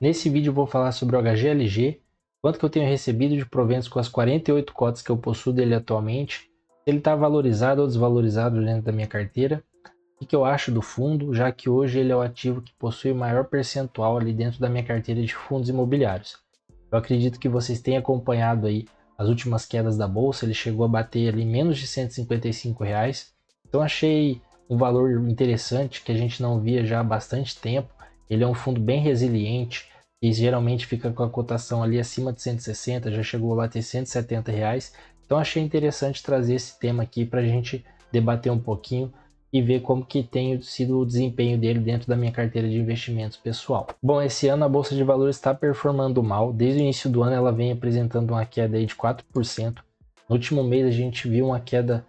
Nesse vídeo eu vou falar sobre o HGLG, quanto que eu tenho recebido de proventos com as 48 cotas que eu possuo dele atualmente, se ele está valorizado ou desvalorizado dentro da minha carteira, o que eu acho do fundo, já que hoje ele é o ativo que possui o maior percentual ali dentro da minha carteira de fundos imobiliários. Eu acredito que vocês tenham acompanhado aí as últimas quedas da bolsa, ele chegou a bater ali menos de R$ 155, então achei um valor interessante que a gente não via já há bastante tempo. Ele é um fundo bem resiliente e geralmente fica com a cotação ali acima de 160, já chegou a bater R$ 170. Então achei interessante trazer esse tema aqui para a gente debater um pouquinho e ver como que tem sido o desempenho dele dentro da minha carteira de investimentos pessoal. Bom, esse ano a Bolsa de Valores está performando mal. Desde o início do ano ela vem apresentando uma queda aí de 4%. No último mês a gente viu uma queda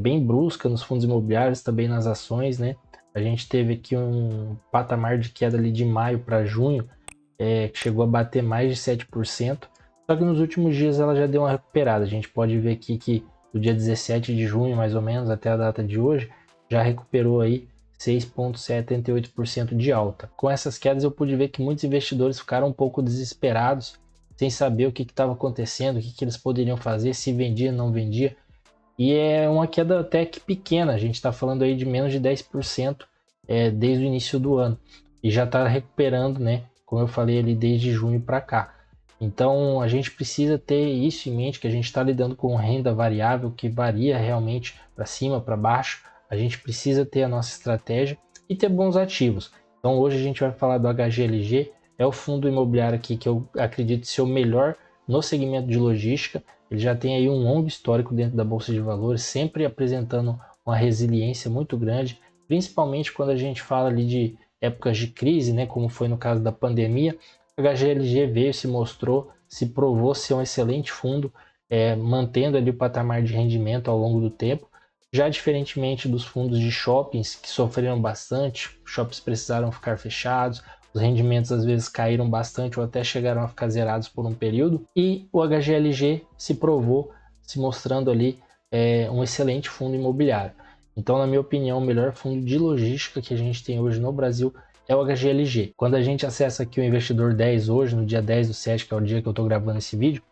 bem brusca nos fundos imobiliários, também nas ações, né? A gente teve aqui um patamar de queda ali de maio para junho, que chegou a bater mais de 7%. Só que nos últimos dias ela já deu uma recuperada. A gente pode ver aqui que do dia 17 de junho, mais ou menos, até a data de hoje, já recuperou aí 6,78% de alta. Com essas quedas eu pude ver que muitos investidores ficaram um pouco desesperados, sem saber o que estava acontecendo, o que eles poderiam fazer, se vendia, não vendia. E é uma queda até que pequena, a gente está falando aí de menos de 10% desde o início do ano. E já está recuperando, né? Como eu falei ali, desde junho para cá. Então a gente precisa ter isso em mente, que a gente está lidando com renda variável que varia realmente para cima, para baixo. A gente precisa ter a nossa estratégia e ter bons ativos. Então hoje a gente vai falar do HGLG, é o fundo imobiliário aqui que eu acredito ser o melhor no segmento de logística. Ele já tem aí um longo histórico dentro da Bolsa de Valores, sempre apresentando uma resiliência muito grande, principalmente quando a gente fala ali de épocas de crise, né, como foi no caso da pandemia. A HGLG veio, se mostrou, se provou ser um excelente fundo, mantendo ali o patamar de rendimento ao longo do tempo. Já diferentemente dos fundos de shoppings, que sofreram bastante, shoppings precisaram ficar fechados, os rendimentos às vezes caíram bastante ou até chegaram a ficar zerados por um período, e o HGLG se provou, se mostrando ali um excelente fundo imobiliário. Então, na minha opinião, o melhor fundo de logística que a gente tem hoje no Brasil é o HGLG. Quando a gente acessa aqui o Investidor 10 hoje, no dia 10/7, que é o dia que eu estou gravando esse vídeo,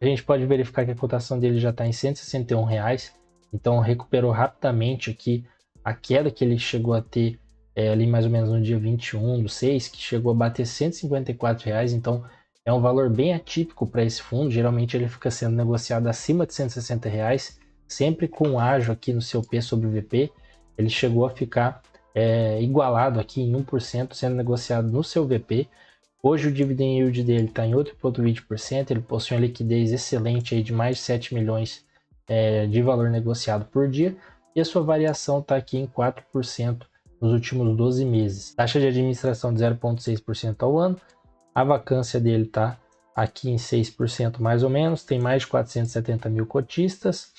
a gente pode verificar que a cotação dele já está em R$ 161, então recuperou rapidamente aqui a queda que ele chegou a ter ali mais ou menos no dia 21/6, que chegou a bater R$ 154, então é um valor bem atípico para esse fundo. Geralmente ele fica sendo negociado acima de R$ 160, sempre com ágio aqui no seu P sobre VP. Ele chegou a ficar igualado aqui em 1%, sendo negociado no seu VP. Hoje o dividend yield dele está em 8,20%, ele possui uma liquidez excelente aí de mais de 7 milhões de valor negociado por dia, e a sua variação está aqui em 4% nos últimos 12 meses. Taxa de administração de 0,6% ao ano, a vacância dele está aqui em 6% mais ou menos, tem mais de 470 mil cotistas,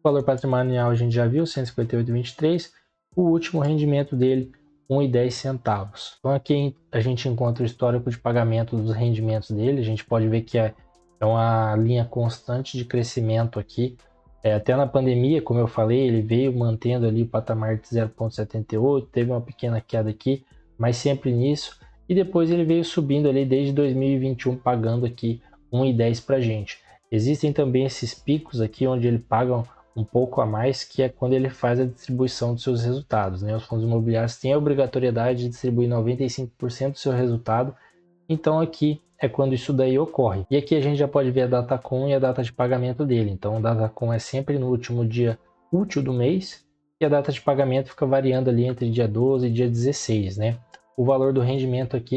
o valor patrimonial a gente já viu, 158,23, o último rendimento dele, R$ 1,10. Então aqui a gente encontra o histórico de pagamento dos rendimentos dele, a gente pode ver que é uma linha constante de crescimento aqui. Até na pandemia, como eu falei, ele veio mantendo ali o patamar de 0,78, teve uma pequena queda aqui, mas sempre nisso. E depois ele veio subindo ali desde 2021, pagando aqui R$ 1,10 para a gente. Existem também esses picos aqui onde ele paga um pouco a mais, que é quando ele faz a distribuição dos seus resultados, né? Os fundos imobiliários têm a obrigatoriedade de distribuir 95% do seu resultado, então aqui é quando isso daí ocorre. E aqui a gente já pode ver a data com e a data de pagamento dele. Então a data com é sempre no último dia útil do mês e a data de pagamento fica variando ali entre dia 12 e dia 16, né? O valor do rendimento aqui,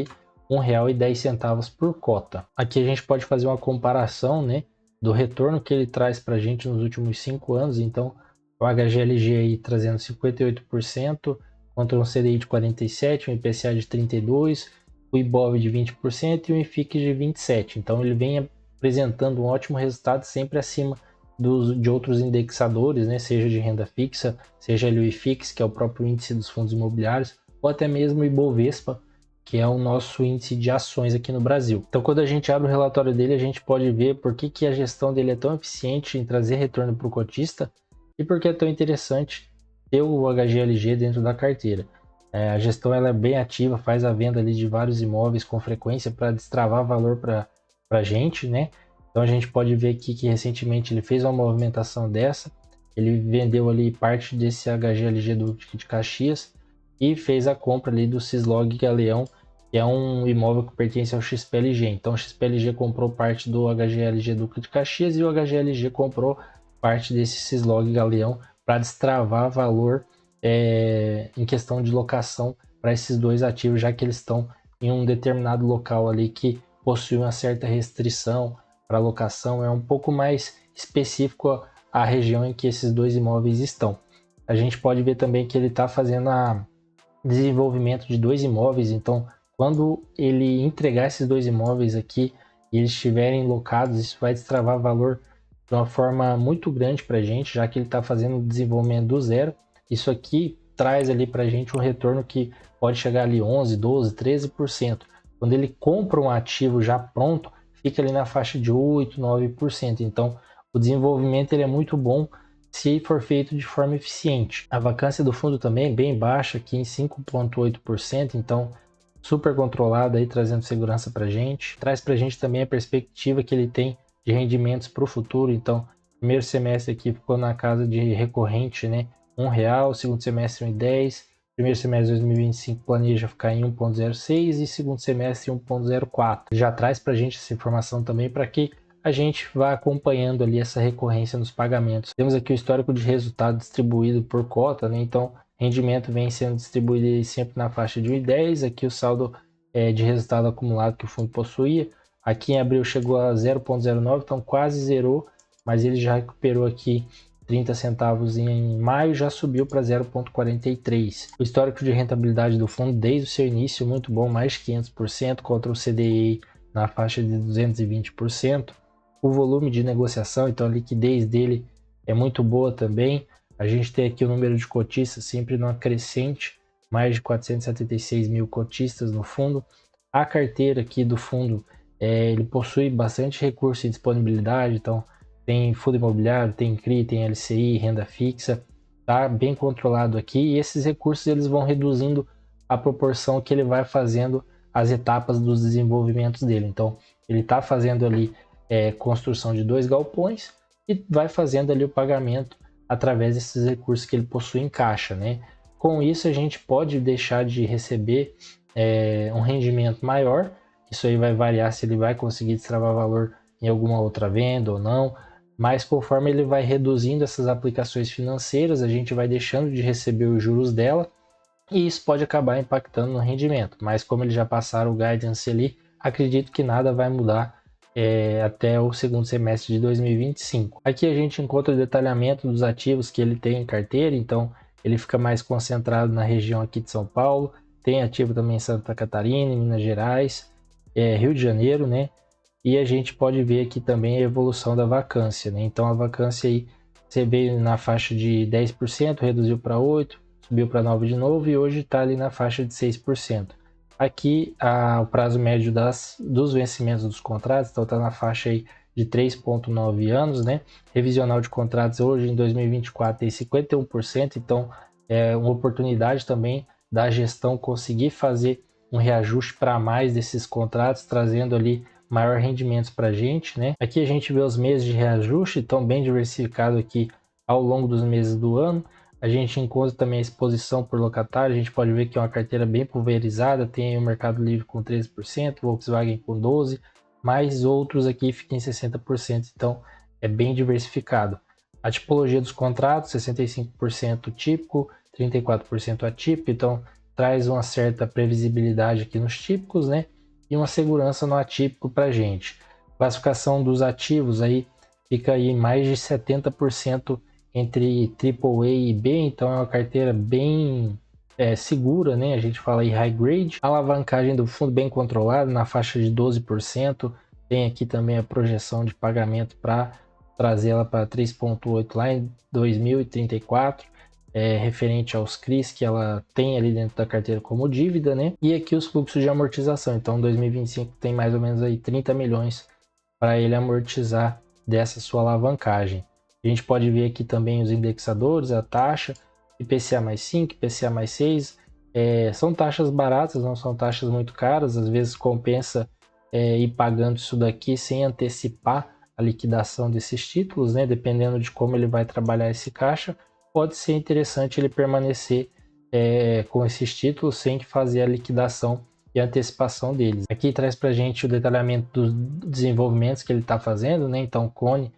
R$ 1,10 por cota. Aqui a gente pode fazer uma comparação, né, do retorno que ele traz para a gente nos últimos 5 anos. Então o HGLG aí trazendo 58%, contra um CDI de 47%, um IPCA de 32%, o IBOV de 20% e o IFIX de 27%. Então ele vem apresentando um ótimo resultado, sempre acima de outros indexadores, né? Seja de renda fixa, seja o IFIX, que é o próprio índice dos fundos imobiliários, ou até mesmo o Ibovespa, que é o nosso índice de ações aqui no Brasil. Então quando a gente abre o relatório dele, a gente pode ver por que a gestão dele é tão eficiente em trazer retorno para o cotista e por que é tão interessante ter o HGLG dentro da carteira. A gestão ela é bem ativa, faz a venda ali de vários imóveis com frequência para destravar valor para a gente, né? Então a gente pode ver aqui que recentemente ele fez uma movimentação dessa, ele vendeu ali parte desse HGLG Duque de Caxias e fez a compra ali do Cislog Galeão, que é um imóvel que pertence ao XPLG. Então o XPLG comprou parte do HGLG Duque de Caxias e o HGLG comprou parte desse Cislog Galeão para destravar valor em questão de locação para esses dois ativos, já que eles estão em um determinado local ali que possui uma certa restrição para locação, é um pouco mais específico a região em que esses dois imóveis estão. A gente pode ver também que ele está fazendo a desenvolvimento de dois imóveis, então quando ele entregar esses dois imóveis aqui e eles estiverem locados, isso vai destravar valor de uma forma muito grande para a gente, já que ele está fazendo o desenvolvimento do zero. Isso aqui traz ali para a gente um retorno que pode chegar ali 11, 12, 13%. Quando ele compra um ativo já pronto, fica ali na faixa de 8, 9%. Então, o desenvolvimento ele é muito bom se for feito de forma eficiente. A vacância do fundo também é bem baixa, aqui em 5,8%, então super controlada aí, trazendo segurança para a gente. Traz para a gente também a perspectiva que ele tem de rendimentos para o futuro. Então, primeiro semestre aqui ficou na casa de recorrente, né? R$1, segundo semestre 1,10, primeiro semestre de 2025 planeja ficar em 1,06 e segundo semestre 1,04. Já traz para a gente essa informação também para que a gente vá acompanhando ali essa recorrência nos pagamentos. Temos aqui o histórico de resultado distribuído por cota, né? Então, rendimento vem sendo distribuído sempre na faixa de 1,10. Aqui o saldo de resultado acumulado que o fundo possuía. Aqui em abril chegou a 0,09, então quase zerou, mas ele já recuperou aqui 30 centavos em maio, já subiu para 0,43. O histórico de rentabilidade do fundo desde o seu início muito bom, mais de 500%, contra o CDI na faixa de 220%. O volume de negociação, então a liquidez dele é muito boa também. A gente tem aqui o número de cotistas sempre numa crescente, mais de 476 mil cotistas no fundo. A carteira aqui do fundo, ele possui bastante recurso e disponibilidade, então tem fundo imobiliário, tem CRI, tem LCI, renda fixa, tá bem controlado aqui, e esses recursos eles vão reduzindo a proporção que ele vai fazendo as etapas dos desenvolvimentos dele. Então ele está fazendo ali construção de 2 galpões e vai fazendo ali o pagamento através desses recursos que ele possui em caixa, né? Com isso a gente pode deixar de receber um rendimento maior. Isso aí vai variar se ele vai conseguir destravar valor em alguma outra venda ou não, mas conforme ele vai reduzindo essas aplicações financeiras, a gente vai deixando de receber os juros dela e isso pode acabar impactando no rendimento. Mas como eles já passaram o guidance ali, acredito que nada vai mudar até o segundo semestre de 2025. Aqui a gente encontra o detalhamento dos ativos que ele tem em carteira, então ele fica mais concentrado na região aqui de São Paulo, tem ativo também em Santa Catarina, Minas Gerais, Rio de Janeiro, né? E a gente pode ver aqui também a evolução da vacância, né? Então a vacância aí você veio na faixa de 10%, reduziu para 8%, subiu para 9% de novo e hoje está ali na faixa de 6%. Aqui o prazo médio dos vencimentos dos contratos, então está na faixa aí de 3,9 anos, né? Revisional de contratos hoje em 2024 tem 51%, então é uma oportunidade também da gestão conseguir fazer um reajuste para mais desses contratos, trazendo ali maior rendimentos para a gente, né? Aqui a gente vê os meses de reajuste, estão bem diversificados aqui ao longo dos meses do ano. A gente encontra também a exposição por locatário, a gente pode ver que é uma carteira bem pulverizada, tem aí o Mercado Livre com 13%, Volkswagen com 12%, mais outros aqui ficam em 60%, então é bem diversificado. A tipologia dos contratos, 65% típico, 34% atípico, então traz uma certa previsibilidade aqui nos típicos, né? E uma segurança no atípico para a gente. Classificação dos ativos aí fica aí mais de 70% entre AAA e B, então é uma carteira bem segura, né? A gente fala aí high grade. A alavancagem do fundo bem controlada, na faixa de 12%. Tem aqui também a projeção de pagamento para trazer ela para 3,8 lá em 2034. Referente aos CRIs que ela tem ali dentro da carteira como dívida, né? E aqui os fluxos de amortização. Então, 2025 tem mais ou menos aí 30 milhões para ele amortizar dessa sua alavancagem. A gente pode ver aqui também os indexadores, a taxa, IPCA mais 5, IPCA mais 6, São taxas baratas, não são taxas muito caras, às vezes compensa ir pagando isso daqui sem antecipar a liquidação desses títulos, né? Dependendo de como ele vai trabalhar esse caixa, pode ser interessante ele permanecer com esses títulos sem que fazer a liquidação e a antecipação deles. Aqui traz para a gente o detalhamento dos desenvolvimentos que ele está fazendo, né? Então, Cone,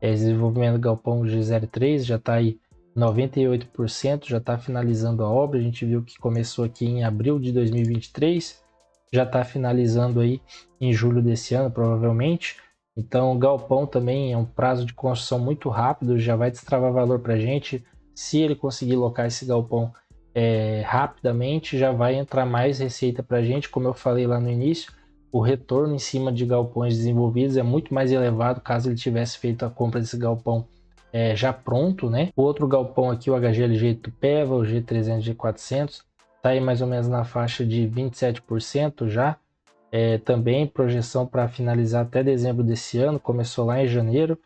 desenvolvimento do galpão G03 já está aí 98%, já está finalizando a obra. A gente viu que começou aqui em abril de 2023, já está finalizando aí em julho desse ano, provavelmente. Então, o galpão também é um prazo de construção muito rápido, já vai destravar valor para a gente. Se ele conseguir locar esse galpão rapidamente, já vai entrar mais receita para a gente. Como eu falei lá no início, o retorno em cima de galpões desenvolvidos é muito mais elevado caso ele tivesse feito a compra desse galpão já pronto, né? O outro galpão aqui, o HGLG Itupeva, o G300, G400, tá aí mais ou menos na faixa de 27% já. Também projeção para finalizar até dezembro desse ano, começou lá em janeiro.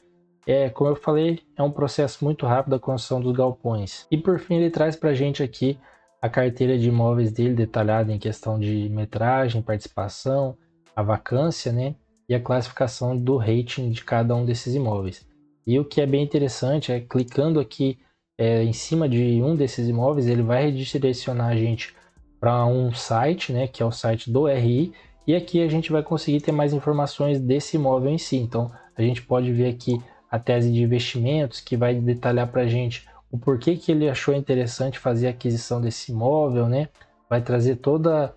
Como eu falei, é um processo muito rápido a construção dos galpões. E por fim ele traz para a gente aqui a carteira de imóveis dele, detalhada em questão de metragem, participação, a vacância, né? E a classificação do rating de cada um desses imóveis. E o que é bem interessante é, clicando aqui em cima de um desses imóveis, ele vai redirecionar a gente para um site, né, que é o site do RI, e aqui a gente vai conseguir ter mais informações desse imóvel em si. Então, a gente pode ver aqui a tese de investimentos, que vai detalhar para a gente o porquê que ele achou interessante fazer a aquisição desse imóvel, né? Vai trazer toda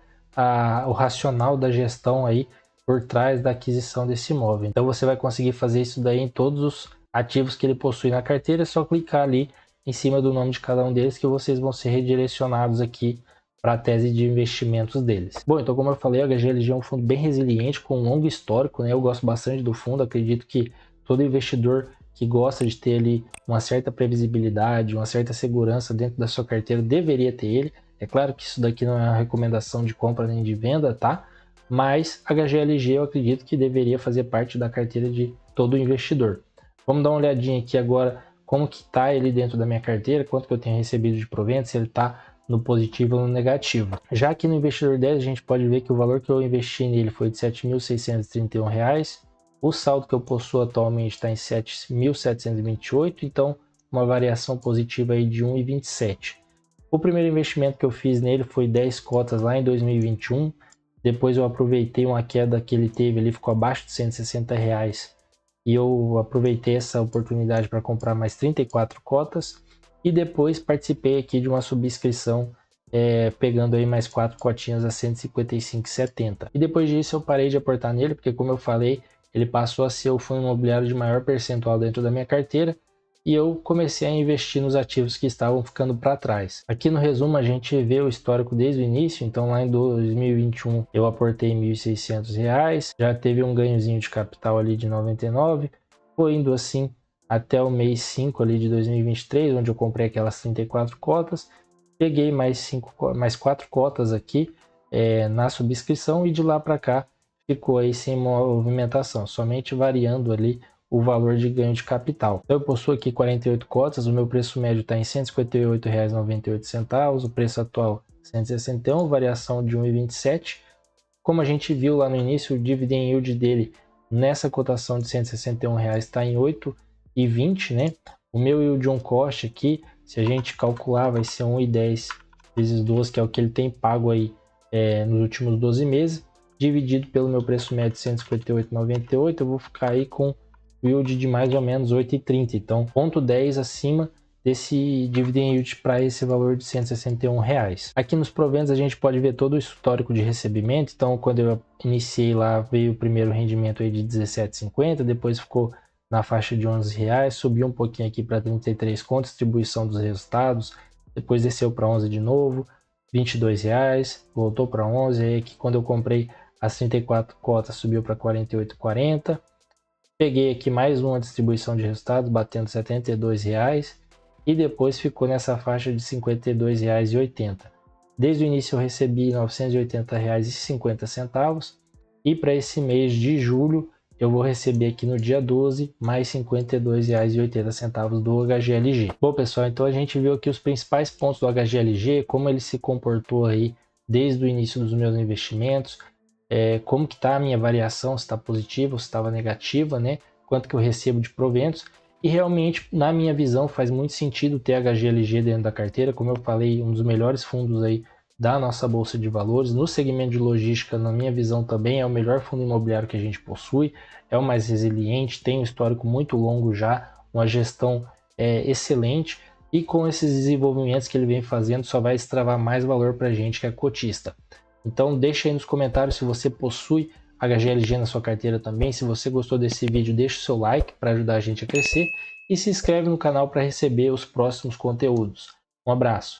o racional da gestão aí por trás da aquisição desse imóvel. Então, você vai conseguir fazer isso daí em todos os ativos que ele possui na carteira. É só clicar ali em cima do nome de cada um deles que vocês vão ser redirecionados aqui para a tese de investimentos deles. Bom, então como eu falei, a HGLG é um fundo bem resiliente, com um longo histórico, né? Eu gosto bastante do fundo, acredito que todo investidor que gosta de ter ali uma certa previsibilidade, uma certa segurança dentro da sua carteira deveria ter ele. É claro que isso daqui não é uma recomendação de compra nem de venda, tá? Mas a HGLG eu acredito que deveria fazer parte da carteira de todo investidor. Vamos dar uma olhadinha aqui agora como que está ele dentro da minha carteira, quanto que eu tenho recebido de provento, se ele está no positivo ou no negativo. Já aqui no investidor 10 a gente pode ver que o valor que eu investi nele foi de R$ 7.631. O saldo que eu possuo atualmente está em 7.728, então uma variação positiva aí de 1,27. O primeiro investimento que eu fiz nele foi 10 cotas lá em 2021. Depois eu aproveitei uma queda que ele teve, ele ficou abaixo de R$ 160. E eu aproveitei essa oportunidade para comprar mais 34 cotas. E depois participei aqui de uma subscrição, pegando aí mais 4 cotinhas a R$ 155,70. E depois disso eu parei de aportar nele, porque como eu falei, ele passou a ser o fundo imobiliário de maior percentual dentro da minha carteira. E eu comecei a investir nos ativos que estavam ficando para trás. Aqui no resumo a gente vê o histórico desde o início. Então lá em 2021 eu aportei R$ 1.600, já teve um ganhozinho de capital ali de 99, foi indo assim até o mês 5 ali de 2023, onde eu comprei aquelas 34 cotas, peguei mais 4 cotas aqui na subscrição e de lá para cá ficou aí sem movimentação, somente variando ali o valor de ganho de capital. Eu possuo aqui 48 cotas, o meu preço médio está em R$ 158,98, o preço atual R$ 161, variação de 1,27. Como a gente viu lá no início, o dividend yield dele nessa cotação de R$ 161 está em 8,20, né? O meu yield on cost aqui, se a gente calcular, vai ser 1,10 vezes 12, que é o que ele tem pago aí nos últimos 12 meses, dividido pelo meu preço médio de R$ 158,98, eu vou ficar aí com yield de mais ou menos 8,30, então 0,10 acima desse dividend yield para esse valor de R$ 161. Aqui nos proventos a gente pode ver todo o histórico de recebimento. Então quando eu iniciei lá, veio o primeiro rendimento aí de R$ 17,50, depois ficou na faixa de R$ 11, subiu um pouquinho aqui para 33 com distribuição dos resultados, depois desceu para 11 de novo, R$ 22, voltou para 11, aí aqui quando eu comprei as 34 cotas subiu para 48,40. Peguei aqui mais uma distribuição de resultados, batendo R$ 72, e depois ficou nessa faixa de R$ 52,80. Desde o início eu recebi R$ 980,50, e para esse mês de julho eu vou receber aqui no dia 12 mais R$ 52,80 do HGLG. Bom, pessoal, então a gente viu aqui os principais pontos do HGLG, como ele se comportou aí desde o início dos meus investimentos, como que está a minha variação, se está positiva ou se estava negativa, né? Quanto que eu recebo de proventos. E realmente, na minha visão, faz muito sentido ter HGLG dentro da carteira. Como eu falei, um dos melhores fundos aí da nossa Bolsa de Valores. No segmento de logística, na minha visão, também é o melhor fundo imobiliário que a gente possui. É o mais resiliente, tem um histórico muito longo já, uma gestão excelente. E com esses desenvolvimentos que ele vem fazendo, só vai extravar mais valor para a gente que é cotista. Então deixa aí nos comentários se você possui HGLG na sua carteira também. Se você gostou desse vídeo, deixa o seu like para ajudar a gente a crescer e se inscreve no canal para receber os próximos conteúdos. Um abraço!